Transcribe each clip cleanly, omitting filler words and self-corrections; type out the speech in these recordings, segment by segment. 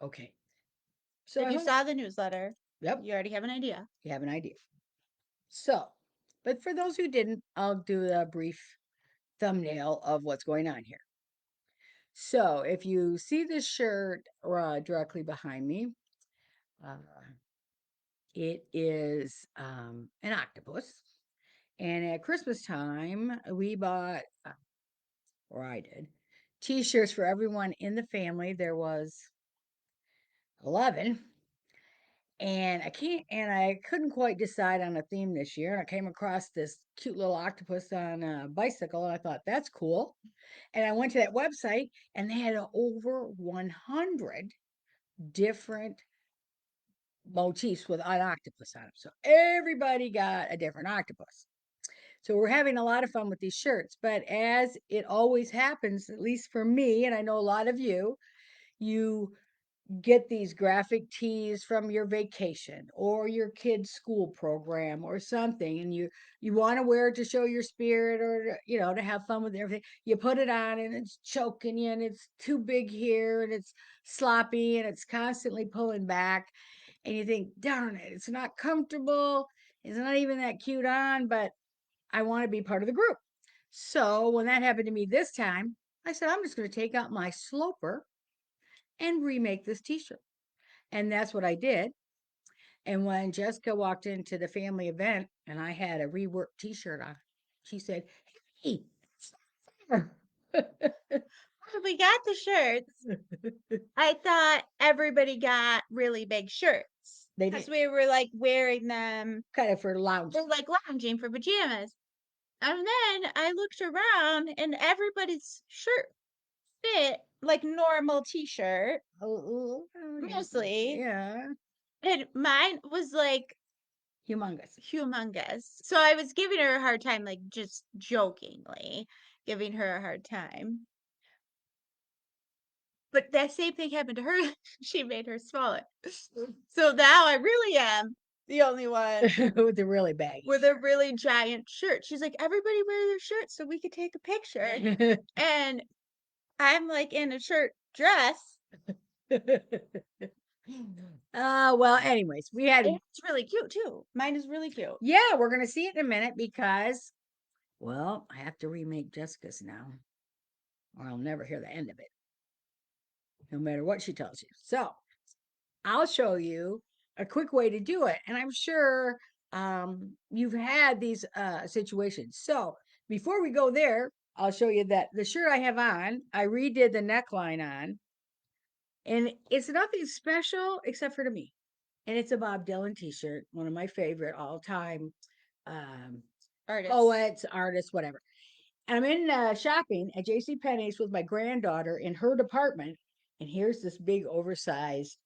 Okay. So If you saw the newsletter, yep, you already have an idea. you have an idea. So, but for those who didn't, I'll do a brief thumbnail of what's going on here. So, if you see this shirt directly behind me, uh, it is an octopus. And at Christmas time, we bought, or I did, t-shirts for everyone in the family. There was 11. And I couldn't quite decide on a theme this year. And I came across this cute little octopus on a bicycle, and I thought, that's cool. And I went to that website, and they had over 100 different motifs with an octopus on them. So everybody got a different octopus. So we're having a lot of fun with these shirts. But as it always happens, at least for me, and I know a lot of you get these graphic tees from your vacation or your kid's school program or something, and you want to wear it to show your spirit, or to have fun with everything. You put it on and it's choking you, and it's too big here, and it's sloppy, and it's constantly pulling back, and you think, darn it, it's not comfortable, it's not even that cute on, but I want to be part of the group. So when that happened to me this time, I said, I'm just going to take out my sloper and remake this t-shirt. And that's what I did. And when Jessica walked into the family event and I had a reworked t-shirt on, she said, "Hey, When we got the shirts, I thought everybody got really big shirts they because did we were like wearing them. kind of for lounge. They're like lounging for pajamas. And then I looked around and everybody's shirt fit like normal t-shirt, Oh, mostly. yeah, And mine was like humongous. humongous. So I was giving her a hard time, like just jokingly giving her a hard time. But that same thing happened to her. She made her smaller. So now I really am the only one With the really baggy. with a really giant shirt. She's like, everybody wear their shirts so we could take a picture. And I'm like in a shirt dress. Well, anyways, we had, It's really cute too. Mine is really cute. yeah, we're going to see it in a minute because, well, I have to remake Jessica's now, or I'll never hear the end of it, no matter what she tells you. So I'll show you a quick way to do it. And I'm sure you've had these situations. So before we go there, I'll show you that the shirt I have on, I redid the neckline on, and it's nothing special except for to me. And it's a Bob Dylan t-shirt, one of my favorite all-time um, Artists. poets, artists, whatever. And I'm in shopping at J.C. Penney's with my granddaughter in her department, and here's this big oversized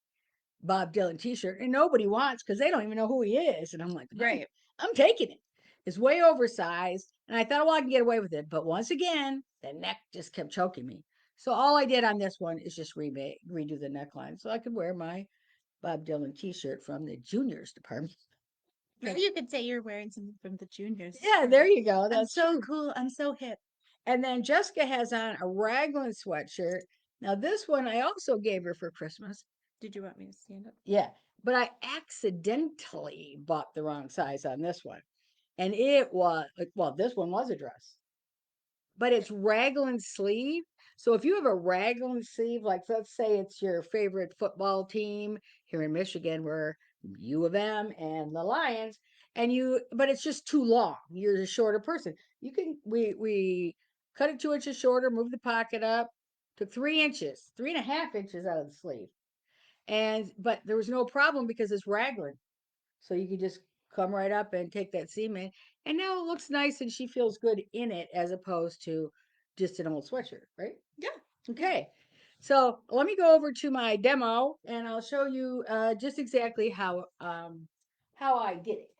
Bob Dylan t-shirt, and nobody wants because they don't even know who he is. And I'm like, Right. I'm taking it. It's way oversized, and I thought, well, I can get away with it. But once again, the neck just kept choking me. So all I did on this one is just redo the neckline so I could wear my Bob Dylan t-shirt from the juniors department. You could say you're wearing something from the juniors. Yeah, there you go. I'm That's so true. cool. I'm so hip. And then Jessica has on a raglan sweatshirt. Now, this one I also gave her for Christmas. Did you want me to stand up? Yeah, but I accidentally bought the wrong size on this one. And it was, well, this one was a dress, but it's raglan sleeve. So if you have a raglan sleeve, like let's say it's your favorite football team here in Michigan, we're U of M and the Lions, but it's just too long. You're a shorter person. We cut it 2 inches shorter, moved the pocket up, took 3 inches, 3.5 inches out of the sleeve. But there was no problem because it's raglan. So you could just come right up and take that seam in. And now it looks nice and she feels good in it as opposed to just an old sweatshirt, right? Yeah. Okay. So let me go over to my demo and I'll show you just exactly how I did it.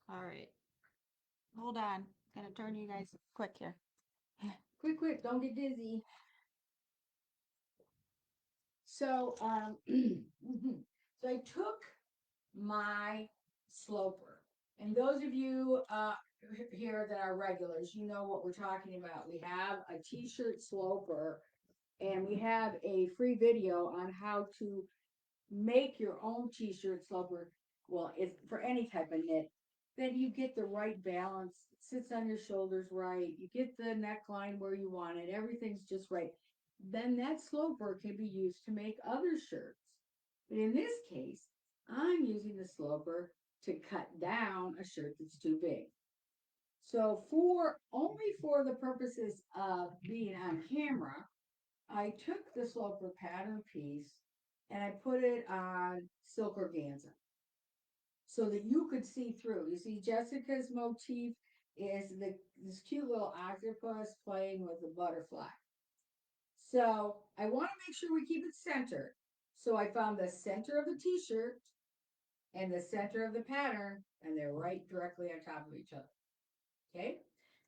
All right. Hold on. Gonna turn you guys quick here. Quick, quick, don't get dizzy. So so I took my sloper. And those of you here that are regulars, you know what we're talking about. We have a t-shirt sloper and we have a free video on how to make your own t-shirt sloper. Well, it's for any type of knit. Then you get the right balance, it sits on your shoulders right, you get the neckline where you want it, everything's just right. Then that sloper can be used to make other shirts. But in this case, I'm using the sloper to cut down a shirt that's too big. So for only for the purposes of being on camera, I took the sloper pattern piece and I put it on silk organza so that you could see through. You see, Jessica's motif is this cute little octopus playing with a butterfly. So I want to make sure we keep it centered. So I found the center of the t-shirt and the center of the pattern, and they're right directly on top of each other. Okay.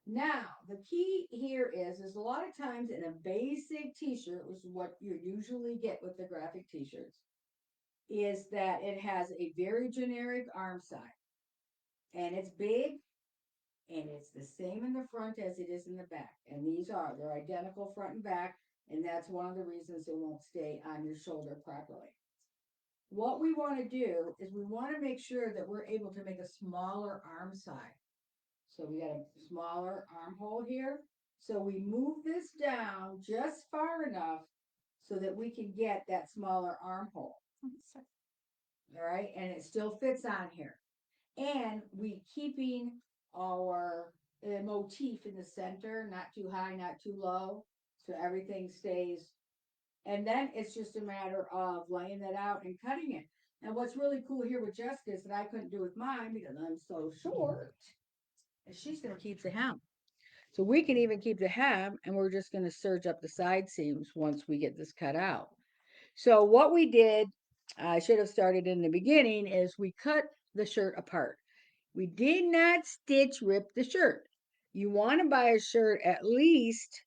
Now, the key here is a lot of times in a basic t-shirt, which is what you usually get with the graphic t-shirts, is that it has a very generic arm side and it's big and it's the same in the front as it is in the back. And they're identical front and back. And that's one of the reasons it won't stay on your shoulder properly. What we want to do is we want to make sure that we're able to make a smaller arm side. So we got a smaller armhole here. So we move this down just far enough so that we can get that smaller armhole. All right, and it still fits on here. And we keeping our motif in the center, not too high, not too low. So everything stays. And then it's just a matter of laying that out and cutting it. And what's really cool here with Jessica is that I couldn't do with mine because I'm so short. And she's going to keep the hem. So we can even keep the hem and we're just going to serge up the side seams once we get this cut out. So what we did, I should have started in the beginning, is we cut the shirt apart. We did not stitch rip the shirt. You want to buy a shirt at least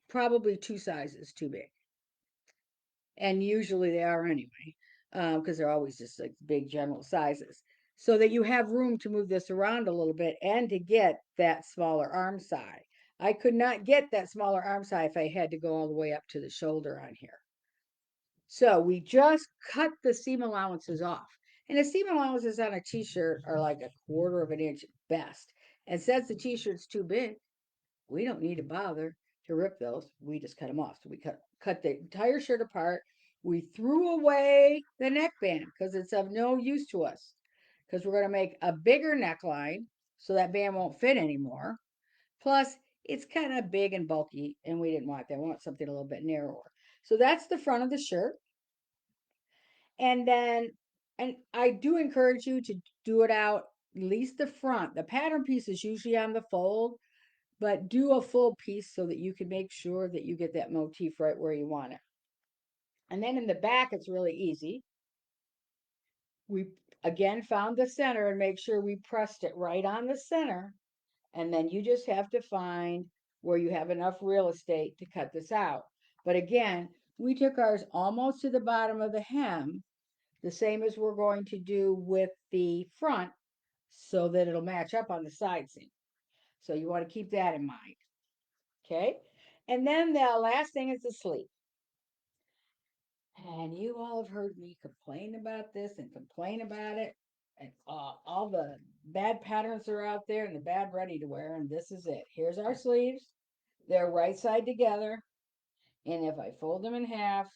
probably two sizes too big. And usually they are anyway, because they're always just like big general sizes. So that you have room to move this around a little bit and to get that smaller arm side. I could not get that smaller arm side if I had to go all the way up to the shoulder on here. So we just cut the seam allowances off. And the seam allowances on a t-shirt are like a quarter of an inch at best. And since the t-shirt's too big, we don't need to bother to rip those. We just cut them off. So we cut the entire shirt apart. We threw away the neckband because it's of no use to us. Because we're going to make a bigger neckline so that band won't fit anymore. Plus, it's kind of big and bulky, and we didn't want that. We want something a little bit narrower. So that's the front of the shirt. And then, and I do encourage you to do it out at least the front. The pattern piece is usually on the fold, but do a full piece so that you can make sure that you get that motif right where you want it. And then in the back, it's really easy. We again found the center and make sure we pressed it right on the center. And then you just have to find where you have enough real estate to cut this out. But again, we took ours almost to the bottom of the hem, the same as we're going to do with the front, so that it'll match up on the side seam. So you want to keep that in mind. Okay. And then the last thing is the sleeve. And you all have heard me complain about this and complain about it. And all the bad patterns are out there and the bad ready to wear. And this is it. Here's our sleeves. They're right side together. And if I fold them in half,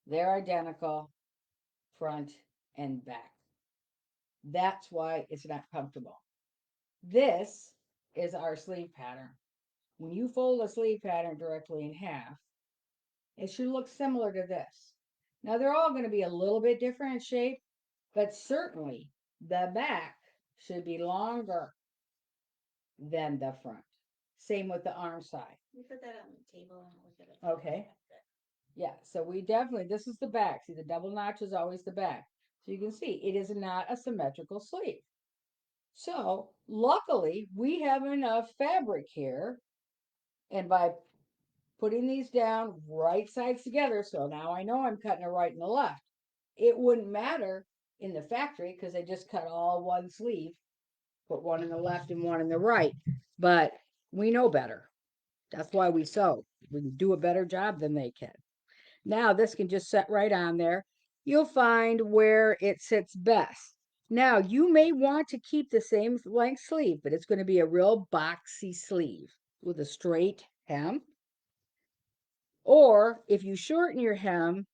they're identical front and back. That's why it's not comfortable. This is our sleeve pattern. When you fold a sleeve pattern directly in half, it should look similar to this. Now they're all going to be a little bit different in shape, but certainly the back should be longer than the front. Same with the arm side. We put that on the table and look at it. Okay. Yeah, so we definitely, this is the back. See, the double notch is always the back. So you can see it is not a symmetrical sleeve. So luckily we have enough fabric here. And by putting these down right sides together, so now I know I'm cutting a right and a left. It wouldn't matter in the factory because they just cut all one sleeve, put one in the left and one in the right. But we know better. That's why we sew. We can do a better job than they can. Now this can just set right on there. You'll find where it sits best. Now you may want to keep the same length sleeve, but it's going to be a real boxy sleeve with a straight hem. Or if you shorten your hem,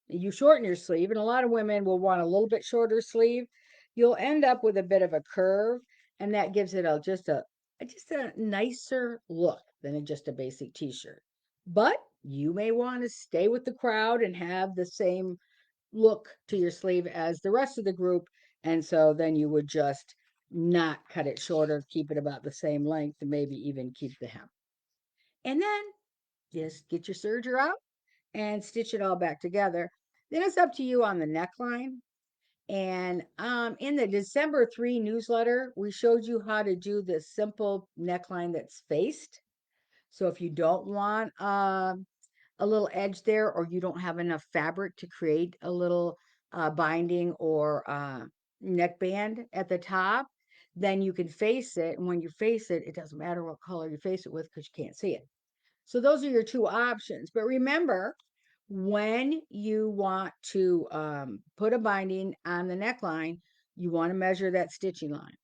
you shorten your sleeve, and a lot of women will want a little bit shorter sleeve, you'll end up with a bit of a curve, and that gives it a nicer look than just a basic t-shirt. But you may want to stay with the crowd and have the same look to your sleeve as the rest of the group, and so then you would just not cut it shorter, keep it about the same length, and maybe even keep the hem. And then just get your serger out and stitch it all back together. Then it's up to you on the neckline. And in the December 3 newsletter, we showed you how to do this simple neckline that's faced. So if you don't want a little edge there, or you don't have enough fabric to create a little binding or neckband at the top, then you can face it. And when you face it, it doesn't matter what color you face it with because you can't see it. So those are your two options. But remember, when you want to put a binding on the neckline, you want to measure that stitching line.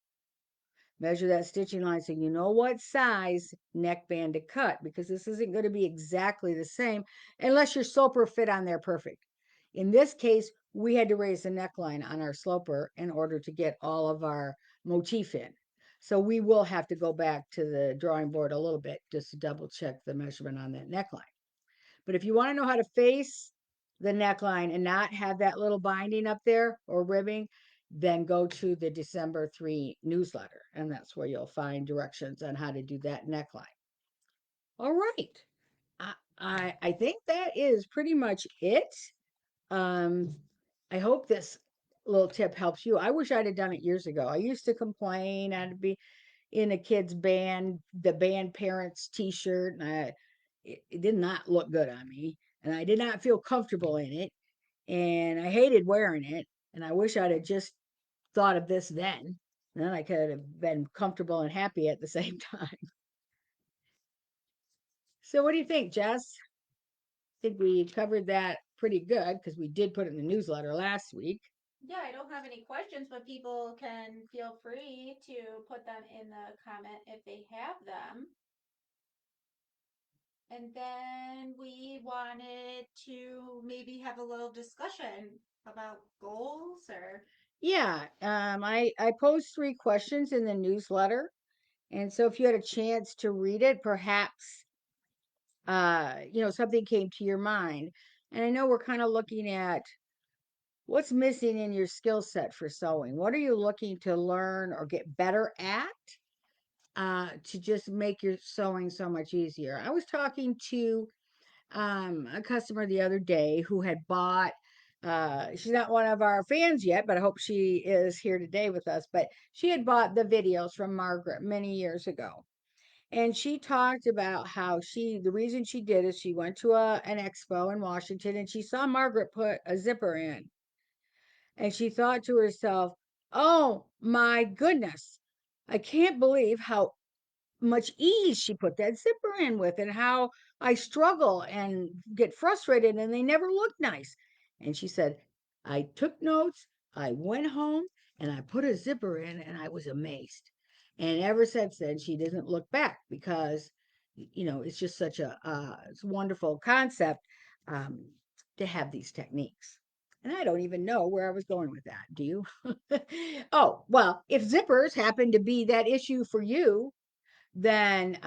Measure that stitching line so you know what size neckband to cut, because this isn't going to be exactly the same unless your sloper fit on there perfect. In this case, we had to raise the neckline on our sloper in order to get all of our motif in. So we will have to go back to the drawing board a little bit just to double check the measurement on that neckline. But if you want to know how to face the neckline and not have that little binding up there or ribbing, then go to the December 3 newsletter. And that's where you'll find directions on how to do that neckline. All right. I think that is pretty much it. Um, I hope this little tip helps you. I wish I'd have done it years ago. I used to complain I'd be in a kid's band, the band parents t-shirt, and it did not look good on me, and I did not feel comfortable in it, and I hated wearing it, and I wish I'd have just thought of this then. Then I could have been comfortable and happy at the same time. So what do you think, Jess? I think we covered that pretty good because we did put it in the newsletter last week. Yeah, I don't have any questions, but people can feel free to put them in the comment if they have them. And then we wanted to maybe have a little discussion about goals or. Yeah, I posed 3 questions in the newsletter, and so if you had a chance to read it, perhaps something came to your mind. And I know we're kind of looking at what's missing in your skill set for sewing. What are you looking to learn or get better at to just make your sewing so much easier? I was talking to a customer the other day who had bought. She's not one of our fans yet, but I hope she is here today with us. But she had bought the videos from Margaret many years ago, and she talked about how the reason she did is she went to an expo in Washington and she saw Margaret put a zipper in. And she thought to herself, oh my goodness, I can't believe how much ease she put that zipper in with, and how I struggle and get frustrated and they never look nice. And she said, I took notes, I went home and I put a zipper in and I was amazed. And ever since then, she doesn't look back because, it's just such it's a wonderful concept um, to have these techniques. And I don't even know where I was going with that. Do you? Oh, well, if zippers happen to be that issue for you, then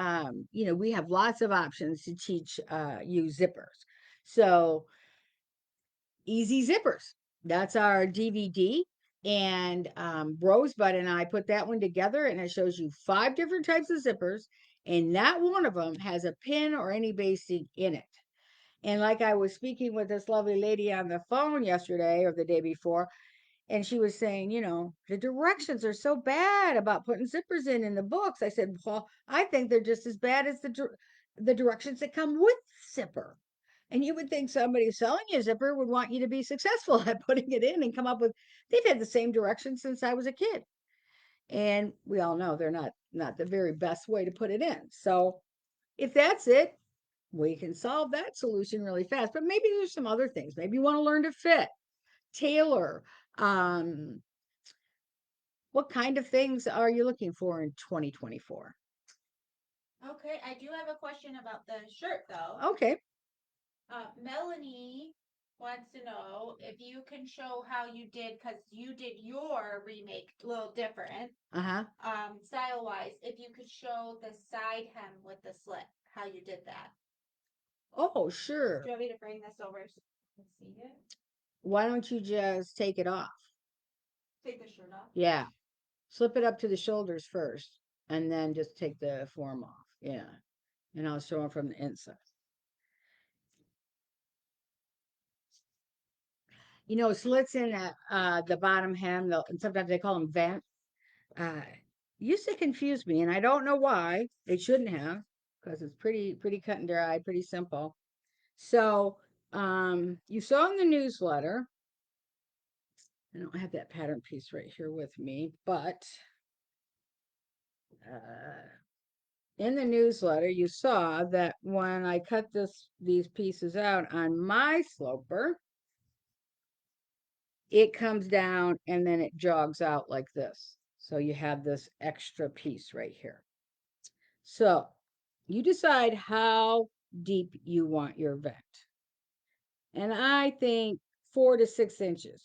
we have lots of options to teach you zippers. So easy zippers, that's our DVD. And Rosebud and I put that one together, and it shows you 5 different types of zippers, and not one of them has a pin or any basting in it. And like I was speaking with this lovely lady on the phone yesterday or the day before, and she was saying, the directions are so bad about putting zippers in the books. I said, well, I think they're just as bad as the directions that come with zipper. And you would think somebody selling you a zipper would want you to be successful at putting it in and come up with. They've had the same directions since I was a kid, and we all know they're not the very best way to put it in. So if that's it, we can solve that solution really fast. But maybe there's some other things. Maybe you want to learn to fit, tailor. Um, what kind of things are you looking for in 2024? Okay, I do have a question about the shirt though. Okay. Melanie wants to know if you can show how you did, because you did your remake a little different, Uh-huh. style wise. If you could show the side hem with the slit, how you did that. Oh, Do sure. you want me to bring this over so you can see it? Why don't you just take it off? Take the shirt off. Yeah. Slip it up to the shoulders first and then just take the form off. Yeah. And I'll show them from the inside. You know, slits in the bottom hem, and sometimes they call them vents. Uh, used to confuse me, and I don't know why. It shouldn't have, because it's pretty cut and dry, pretty simple. So, you saw in the newsletter. I don't have that pattern piece right here with me, but uh, in the newsletter, you saw that when I cut these pieces out on my sloper, it comes down and then it jogs out like this. So you have this extra piece right here. So you decide how deep you want your vent. And I think 4 to 6 inches.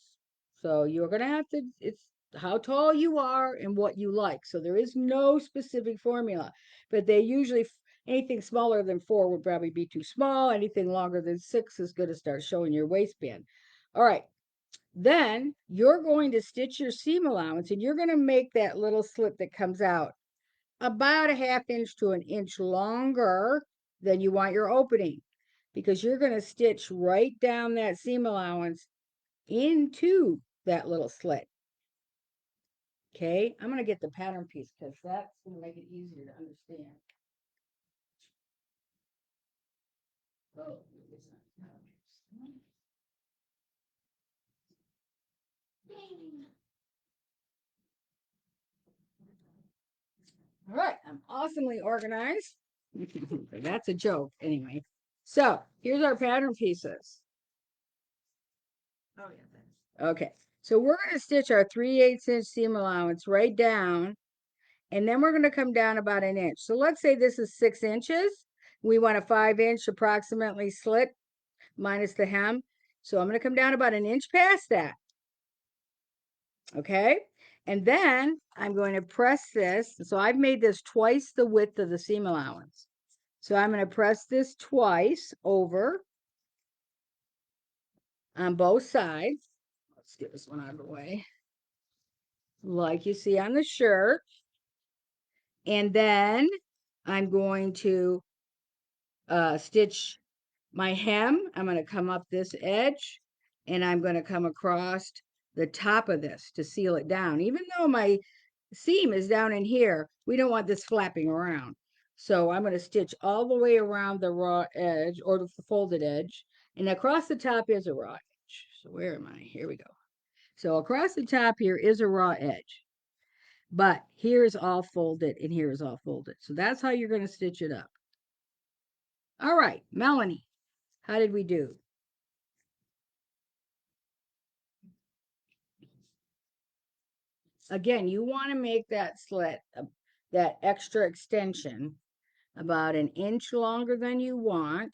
So you're going to have to, it's how tall you are and what you like. So there is no specific formula, but they usually, anything smaller than 4 would probably be too small. Anything longer than 6 is going to start showing your waistband. All right. Then you're going to stitch your seam allowance and you're going to make that little slit that comes out about a ½ inch to an inch longer than you want your opening, because you're going to stitch right down that seam allowance into that little slit. Okay, I'm going to get the pattern piece because that's going to make it easier to understand. Oh, all right, I'm awesomely organized. That's a joke anyway. So here's our pattern pieces. Oh yeah, thanks. Okay, so we're going to stitch our 3/8 inch seam allowance right down, and then we're going to come down about an inch. So let's say this is 6 inches. We want a 5 inch approximately slit minus the hem. So I'm going to come down about an inch past that. Okay, and then I'm going to press this. So I've made this twice the width of the seam allowance. So I'm going to press this twice over on both sides. Let's get this one out of the way. Like you see on the shirt. And then I'm going to stitch my hem. I'm going to come up this edge and I'm going to come across the top of this to seal it down. Even though my seam is down in here, we don't want this flapping around. So I'm going to stitch all the way around the raw edge or the folded edge. And across the top is a raw edge. So where am I? Here we go. So across the top here is a raw edge. But here is all folded and here is all folded. So that's how you're going to stitch it up. All right, Melanie, how did we do? Again, you want to make that slit, that extra extension, about an inch longer than you want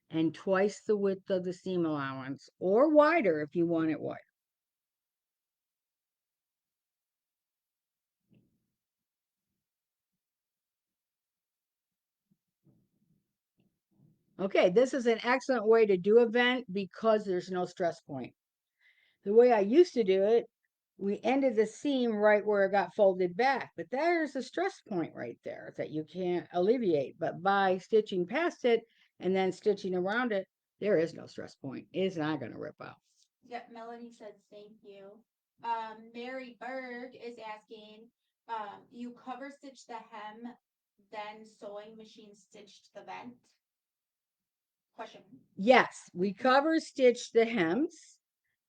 and twice the width of the seam allowance, or wider if you want it wider. Okay, this is an excellent way to do a vent because there's no stress point. The way I used to do it, we ended the seam right where it got folded back, but there's a stress point right there that you can't alleviate. But by stitching past it and then stitching around it, there is no stress point. It's not going to rip out. Yep, Melanie says thank you. Mary Berg is asking, you cover stitch the hem, then sewing machine stitched the vent? Question. Yes, we cover stitch the hems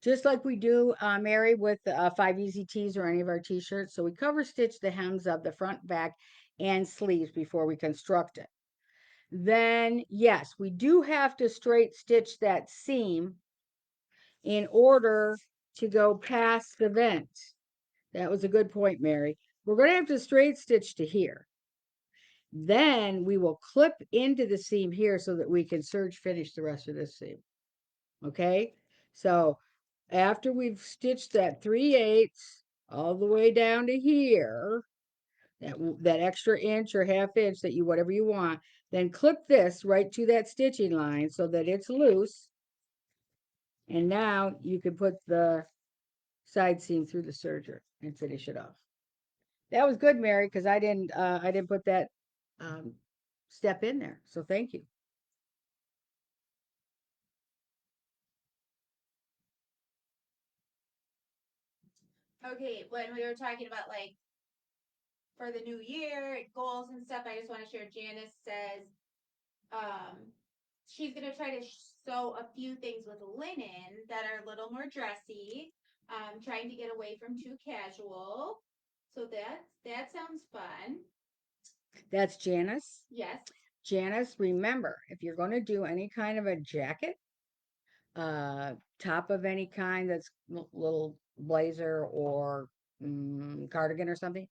just like we do, Mary, with 5 Easy Tees or any of our t-shirts. So we cover stitch the hems of the front, back, and sleeves before we construct it. then yes, we do have to straight stitch that seam in order to go past the vent. That was a good point, Mary. We're going to have to straight stitch to here. Then we will clip into the seam here so that we can serge finish the rest of this seam. Okay, so after we've stitched that 3/8 all the way down to here, that extra inch or half inch that you whatever you want, then clip this right to that stitching line so that it's loose. And now you can put the side seam through the serger and finish it off. That was good, Mary, because I didn't put that um, step in there. So thank you. Okay, when we were talking about like for the new year goals and stuff, I just want to share. Janice says she's gonna try to sew a few things with linen that are a little more dressy. Trying to get away from too casual. So that sounds fun. That's Janice. Yes. Janice, remember, if you're going to do any kind of a jacket, top of any kind that's little blazer or cardigan or something,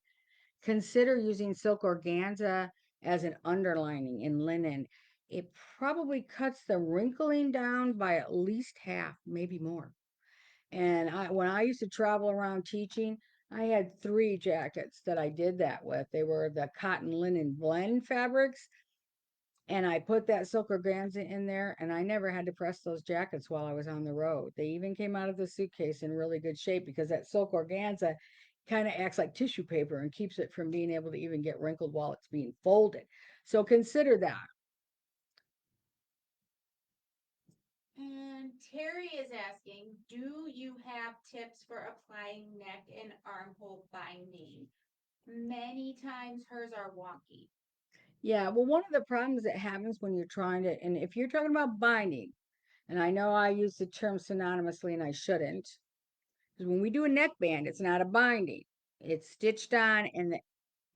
consider using silk organza as an underlining in linen. It probably cuts the wrinkling down by at least half, maybe more. And when I used to travel around teaching, I had 3 jackets that I did that with. They were the cotton linen blend fabrics, and I put that silk organza in there, and I never had to press those jackets while I was on the road. They even came out of the suitcase in really good shape because that silk organza kind of acts like tissue paper and keeps it from being able to even get wrinkled while it's being folded. So consider that. And Terry is asking, do you have tips for applying neck and armhole binding? Many times hers are wonky. Yeah, well, one of the problems that happens when you're trying to, and if you're talking about binding, and I know I use the term synonymously and I shouldn't, because when we do a neckband, it's not a binding. It's stitched on, and the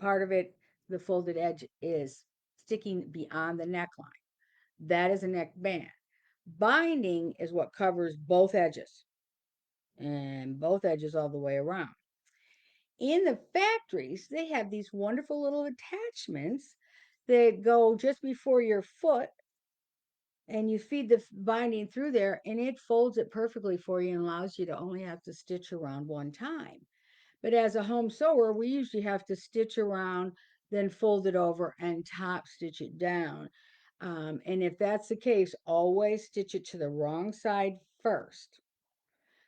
part of it, the folded edge, is sticking beyond the neckline. That is a neckband. Binding is what covers both edges and both edges all the way around. In the factories, they have these wonderful little attachments that go just before your foot, and you feed the binding through there, and it folds it perfectly for you and allows you to only have to stitch around one time. But as a home sewer, we usually have to stitch around, then fold it over and top stitch it down. And if that's the case, always stitch it to the wrong side first,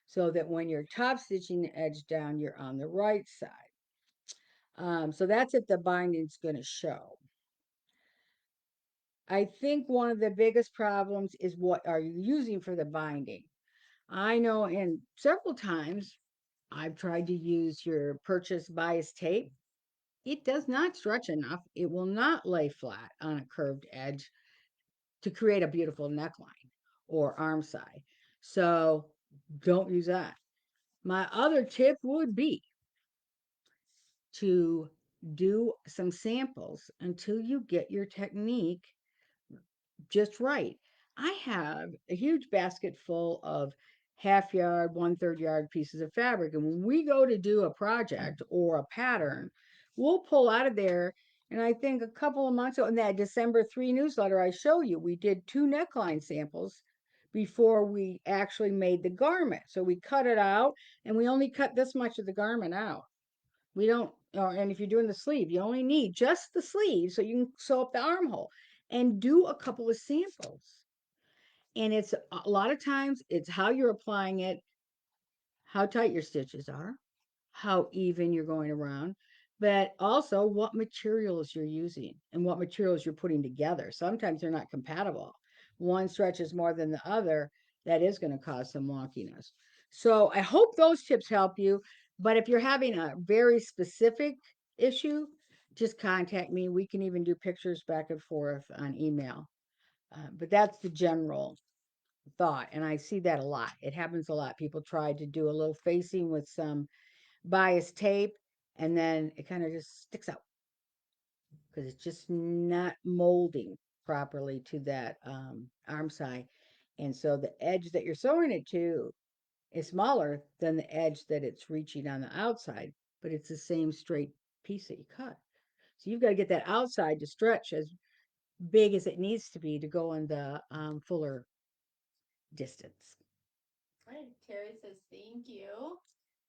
so that when you're top stitching the edge down, you're on the right side. So that's if the binding's going to show. I think one of the biggest problems is what are you using for the binding? I know, and several times I've tried to use your purchase bias tape. It does not stretch enough. It will not lay flat on a curved edge to create a beautiful neckline or arm side. So don't use that. My other tip would be to do some samples until you get your technique just right. I have a huge basket full of half yard, 1/3 yard pieces of fabric. And when we go to do a project or a pattern, we'll pull out of there. And I think a couple of months ago in that December 3 newsletter, I show you we did 2 neckline samples before we actually made the garment. So we cut it out, and we only cut this much of the garment out. We don't, and if you're doing the sleeve, you only need just the sleeve so you can sew up the armhole and do a couple of samples. And it's a lot of times it's how you're applying it, how tight your stitches are, how even you're going around, but also what materials you're using and what materials you're putting together. Sometimes they're not compatible. One stretches more than the other. That is going to cause some wonkiness. So I hope those tips help you. But if you're having a very specific issue, just contact me. We can even do pictures back and forth on email. But that's the general thought. And I see that a lot. It happens a lot. People try to do a little facing with some bias tape, and then it kind of just sticks out because it's just not molding properly to that arm side. And so the edge that you're sewing it to is smaller than the edge that it's reaching on the outside, but it's the same straight piece that you cut. So you've got to get that outside to stretch as big as it needs to be to go in the fuller distance. Right. Terry says thank you.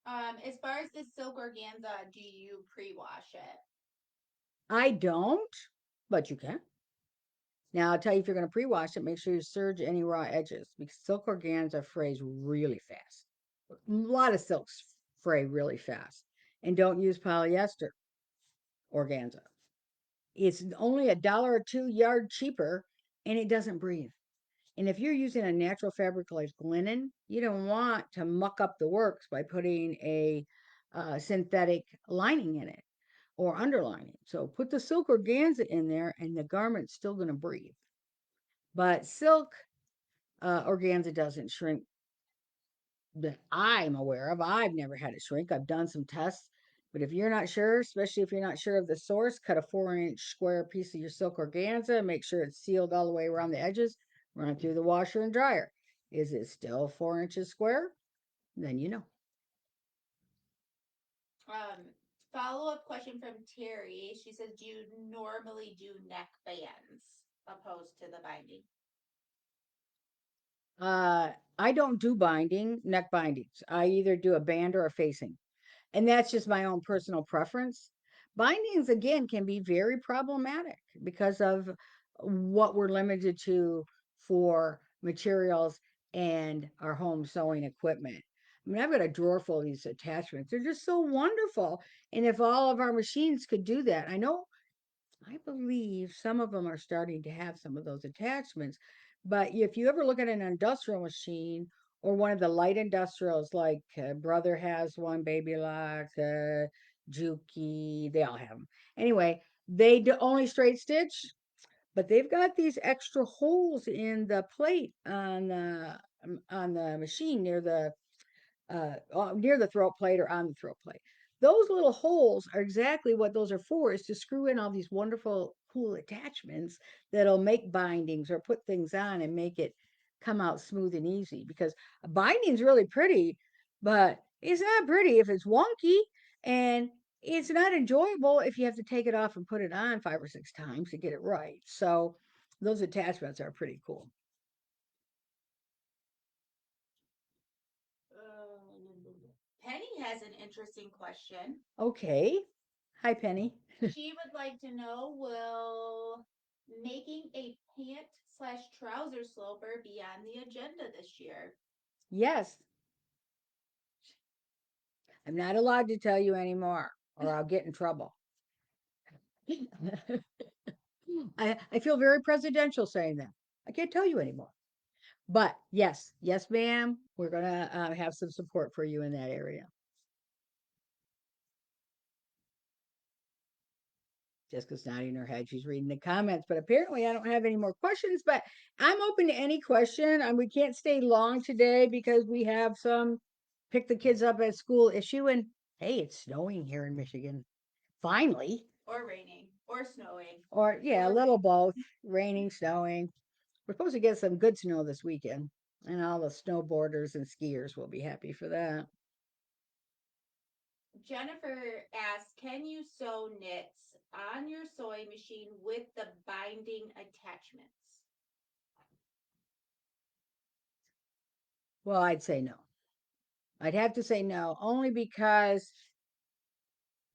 As far as the silk organza, do you pre-wash it? I don't, but you can. Now, I'll tell you if you're going to pre wash it, make sure you serge any raw edges because silk organza frays really fast. A lot of silks fray really fast. And don't use polyester organza. It's only $1 or $2 cheaper and it doesn't breathe. And if you're using a natural fabric like linen, you don't want to muck up the works by putting a synthetic lining in it or underlining. So put the silk organza in there and the garment's still going to breathe. But silk organza doesn't shrink that I'm aware of. I've never had it shrink. I've done some tests. But if you're not sure, especially if you're not sure of the source, cut a 4-inch square piece of your silk organza, make sure it's sealed all the way around the edges, run it through the washer and dryer. Is it still 4 inches square? Then you know. Um, Follow-up question from Terry. She says, do you normally do neck bands opposed to the binding? Uh, I don't do binding, neck bindings. I either do a band or a facing. And that's just my own personal preference. Bindings, again, can be very problematic because of what we're limited to for materials and our home sewing equipment. I mean, I've got a drawer full of these attachments. They're just so wonderful. And if all of our machines could do that, I believe some of them are starting to have some of those attachments. But if you ever look at an industrial machine or one of the light industrials, like Brother has one, Baby Lock, Juki, they all have them. Anyway, they do only straight stitch, but they've got these extra holes in the plate on the machine near the throat plate or on the throat plate. Those little holes are exactly what those are for, is to screw in all these wonderful, cool attachments that'll make bindings or put things on and make it come out smooth and easy. Because a binding's really pretty, but it's not pretty if it's wonky and it's not enjoyable if you have to take it off and put it on 5 or 6 times to get it right. So those attachments are pretty cool. Penny has an interesting question. Okay. Hi, Penny. She would like to know, will making a pant/trouser sloper be on the agenda this year? Yes, I'm not allowed to tell you anymore, or I'll get in trouble. I feel very presidential saying that. I can't tell you anymore. But yes, yes, ma'am, we're going to have some support for you in that area. Jessica's nodding her head. She's reading the comments, but apparently I don't have any more questions. But I'm open to any question. And we can't stay long today because we have some pick the kids up at school issue. And hey, it's snowing here in Michigan. Finally. Or raining, or snowing, Or, yeah, a or little both, raining, snowing. We're supposed to get some good snow this weekend, and all the snowboarders and skiers will be happy for that. Jennifer asks, can you sew knits on your sewing machine with the binding attachments? Well, I'd say no. I'd have to say no, only because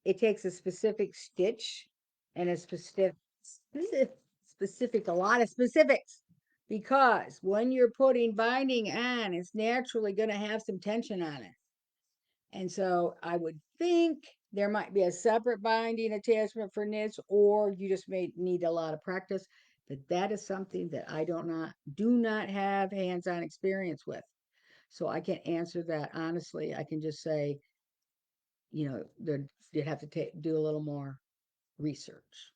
it takes a specific stitch and a a lot of specifics. Because when you're putting binding on, it's naturally going to have some tension on it. And so I would think there might be a separate binding attachment for knits, or you just may need a lot of practice. But that is something that I do not have hands-on experience with. So I can't answer that honestly. I can just say, you'd have to do a little more research.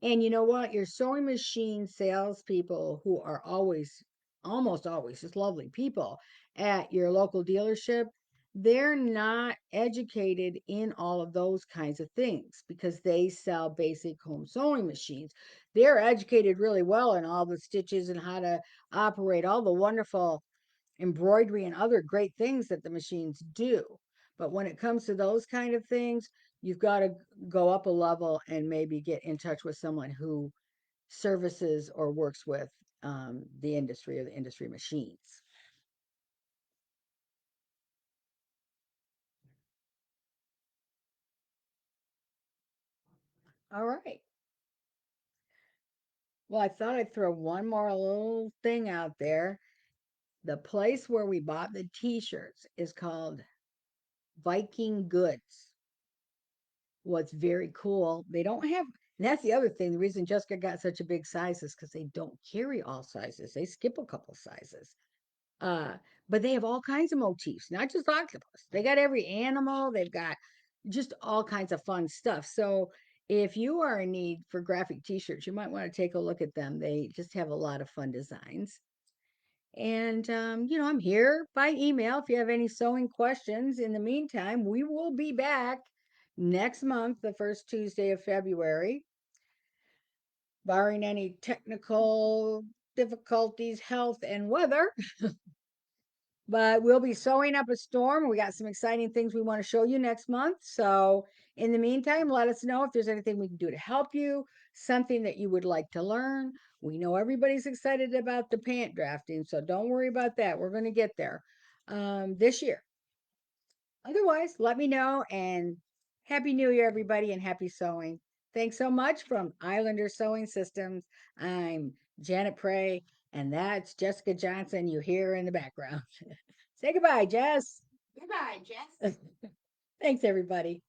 And you know what? Your sewing machine salespeople, who are almost always just lovely people at your local dealership, they're not educated in all of those kinds of things because they sell basic home sewing machines. They're educated really well in all the stitches and how to operate all the wonderful embroidery and other great things that the machines do. But when it comes to those kind of things, you've got to go up a level and maybe get in touch with someone who services or works with the industry or the industry machines. All right. Well, I thought I'd throw one more little thing out there. The place where we bought the t-shirts is called Viking Goods. What's very cool, they don't have, and that's the other thing. The reason Jessica got such a big size is because they don't carry all sizes. They skip a couple sizes. Uh, but they have all kinds of motifs, not just octopus. They got every animal, they've got just all kinds of fun stuff. So if you are in need for graphic t-shirts, you might want to take a look at them. They just have a lot of fun designs. And, I'm here by email if you have any sewing questions. In the meantime, we will be back next month, the first Tuesday of February, barring any technical difficulties, health, and weather. But we'll be sewing up a storm. We got some exciting things we want to show you next month. So, in the meantime, let us know if there's anything we can do to help you, something that you would like to learn. We know everybody's excited about the pant drafting, so don't worry about that. We're going to get there this year. Otherwise, let me know and Happy New Year, everybody, and happy sewing. Thanks so much from Islander Sewing Systems. I'm Janet Prey, and that's Jessica Johnson you hear in the background. Say goodbye, Jess. Goodbye, Jess. Thanks, everybody.